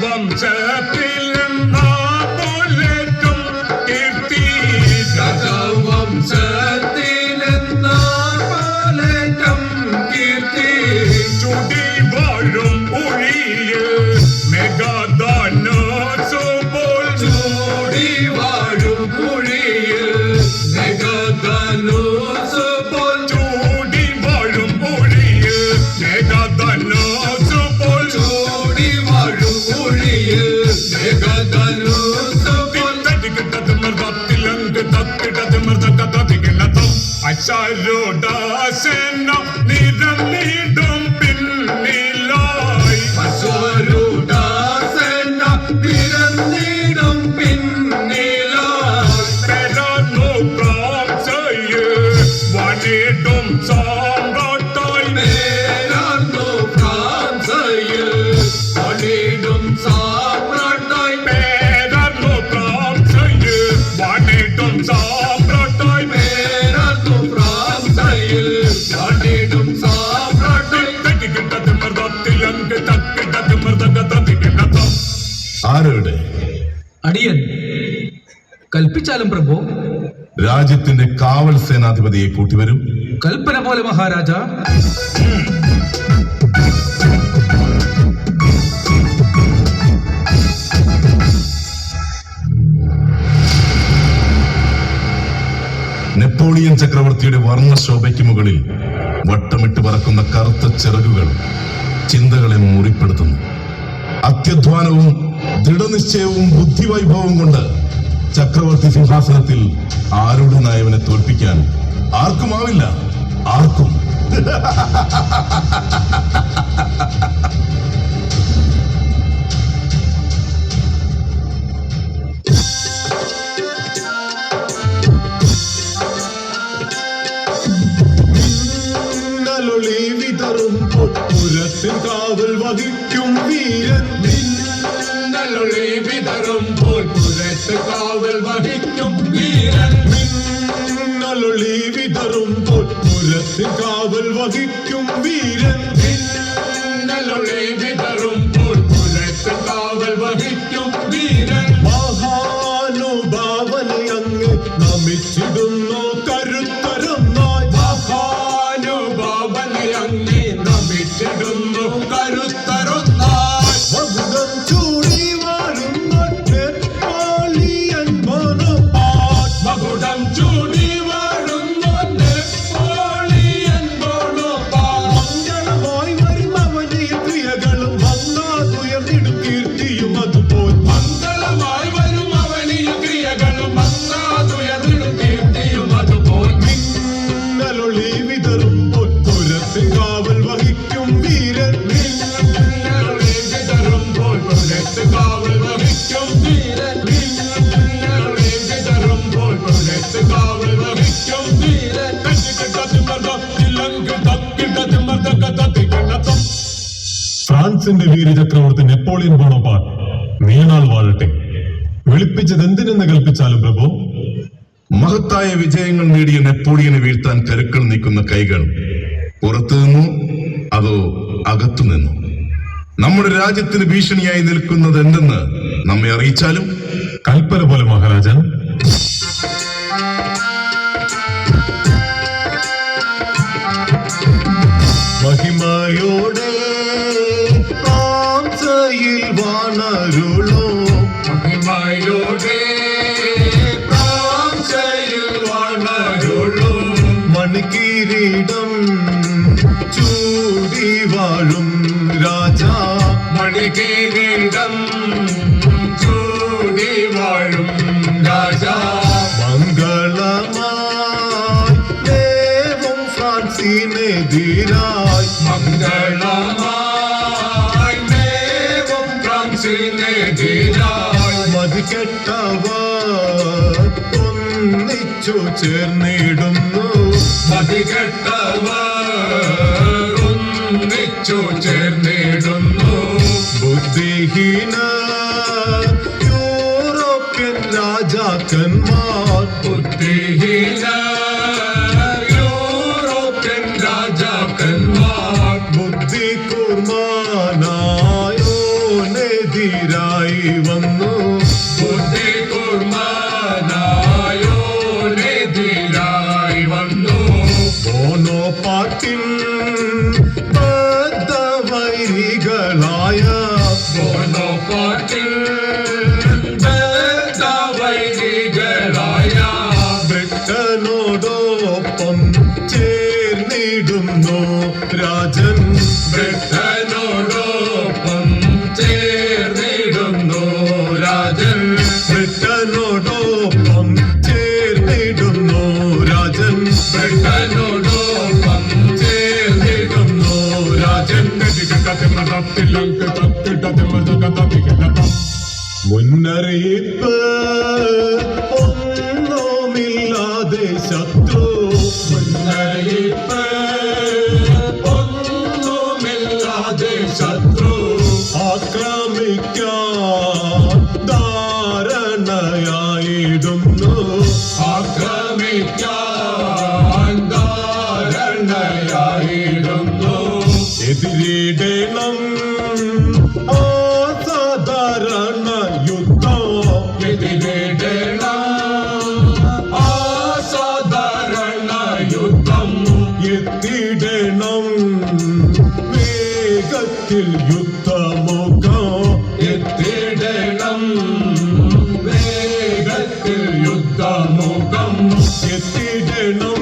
രാജവംശത്തിൽ പോലെറ്റും കീർത്തി രാജവംശത്തിൽ പോലെറ്റും കീർത്തി ചുടി വാഴും ഒഴിയിൽ മെഗാദാനോസുപോൽ ചൂടി വാഴും ഒഴിയിൽ മെഗാദാനോസുപോൽ ചൂടി വാഴും ഒഴിയിൽ മെഗാദാനോസുപോൽ ചൂടി വാഴും ഒഴിയിൽ മെഗാദാനോസുപോൽ തട്ടിക്കിട്ടത് മർദ്ദത്തിലങ്ക് തത്തിടത് മർദ്ദകഥതികിലതം അശാരോടാസേന നിരം നീടും പിന്നിലായി അശാരോടാസേന നിരം നീടും പിന്നിലായി പെരാനോ പ്രാംസയിൽ വണിടും സാമ്രാട്ടായി പെരാനോ പ്രാംസയിൽ വണിടും സാമ്രാട്ടായി പെരാനോ പ്രാംസയിൽ വണിടും സാമ്രാട്ടായി പെരാനോ പ്രാംസയിൽ വണിടും സാമ്രാട്ടായി തട്ടിക്കിട്ടത് മർദ്ദത്തിലങ്ക് തട്ടിടത് മർദ്ദകഥതികിലതം ആരുടെ അടിയൻ കൽപ്പിച്ചാലും പ്രഭു. രാജ്യത്തിന്റെ കാവൽ സേനാധിപതിയെ കൂട്ടിവരും. കൽപ്പന പോലെ മഹാരാജ. നെപ്പോളിയൻ ചക്രവർത്തിയുടെ വർണ്ണശോഭയ്ക്ക് മുകളിൽ വട്ടമിട്ട് പറക്കുന്ന കറുത്ത ചിറകുകൾ ചിന്തകളെ മുറിപ്പെടുത്തുന്നു. അത്യധ്വാനവും ദൃഢനിശ്ചയവും ബുദ്ധിവൈഭവവും കൊണ്ട് ചക്രവർത്തി സിംഹാസനത്തിൽ ആരുടെ നായവനെ തോൽപ്പിക്കാൻ ആർക്കുമാവില്ല. ആർക്കും. കാവൽ വഹിക്കും വീരൻ മിന്നലൊളി വിതറുമ്പോൾ പുരത്ത് കാവൽ വഹിക്കും വീരൻ മിന്നലൊളി വിതറുമ്പോൾ പുരത്ത് കാവൽ വഹിക്കും വീരൻ മിന്നലൊളി വിതറുമ്പോൾ പുരത്ത് കാവൽ വഹിക്കും വീരൻ മഹാനുഭാവനെ അങ്ങ് നമിച്ചിടുന്നു കരുത്തരൊന്നായി മഹാനുഭാവനെ അങ്ങ് നമിച്ചിടുന്നു കരുത്തരൊന്നായി മകുടം ചൂടി വാഴുന്ന നെപ്പോളിയൻ ബോണപ്പാർട്ട് മകുടം ചൂടി വാഴുന്ന നെപ്പോളിയൻ ബോണപ്പാർട്ട് മംഗളമായി വരും അവനെ ക്രിയകളും മങ്ങാതുയർന്നിടും കീർത്തിയും അതുപോൽ മംഗളമായി വരും അവനിൽ ക്രിയകളും മങ്ങാതുയർന്നിടും കീർത്തിയും അതുപോൽ മിന്നലൊളി വിതറുമ്പോൾ പുരത്ത് കാവൽ വഹിക്കും വീരൻ മിന്നലൊളി വിതറുമ്പോൾ പുരത്ത് കാവൽ വഹിക്കും വീരൻ മിന്നലൊളി വിതറുമ്പോൾ പുരത്ത് കാവൽ വഹിക്കും വീരൻ തട്ടിക്കിട്ടത് മർദ്ദത്തിലങ്ക് തത്തിടത് മർദ്ദകഥതികിലതം ഫ്രാൻസിന്റെ വീരചക്രവർത്തി നെപ്പോളിയൻ ബോണപ്പാർട്ട് നീണാൾ വാഴട്ടെ. വിളിപ്പിച്ചത് എന്തിനെന്ന് കൽപ്പിച്ചാലും പ്രഭു. മഹത്തായ വിജയങ്ങൾ നേടിയ നെപ്പോളിയനെ വീഴ്ത്താൻ കരുക്കൾ നീക്കുന്ന കൈകൾ പുറത്തു നിന്നു അതോ അകത്തു നിന്നു നമ്മുടെ രാജ്യത്തിന് ഭീഷണിയായി നിൽക്കുന്നത് എന്തെന്ന് നമ്മെ അറിയിച്ചാലും. കൽപ്പന പോലെ മഹാരാജൻ. മഹിമയോടെ പ്രാംസയിൽ വാണരുളോ മഹിമയോടെ പ്രാംസയിൽ വാണരുളൂ മണികിരീടം ചൂടി വാഴും രാജാ മണികിരീടം ചൂടി വാഴും രാജാ മംഗളമായി ദേവം ഫ്രാൻസിനെതിരായി മംഗളമായി ദേവം ഫ്രാൻസിനെതിരായി മതികെട്ടവർ ഒന്നിച്ചു ചേർന്നിടുന്നു മതികെട്ടവർ ഒന്നിച്ചു ചേർന്നിടുന്നു ബുദ്ധിഹീന യൂറോപ്യൻ രാജാക്കന്മാർ ബുദ്ധിഹീന യൂറോപ്യൻ രാജാക്കന്മാർ ബുദ്ധി കൂർമാനായോനെതിരായി മുന്നറിയിപ്പ് ഒന്നുമില്ലാതെ ശത്രു മുന്നറിയിപ്പ് ഒന്നുമില്ലാതെ ശത്രു ആക്രമിക്കാൻ ധാരണയായിടുന്നു ആക്രമിക്കാൻ ധാരണയായിടുന്നു എതിരിടണം അസാധാരണ യുദ്ധം എതിരിടണം അസാധാരണ യുദ്ധം എത്തിടണം വേഗത്തിൽ യുദ്ധമുഖം എത്തിടണം വേഗത്തിൽ യുദ്ധമുഖം എത്തിടണം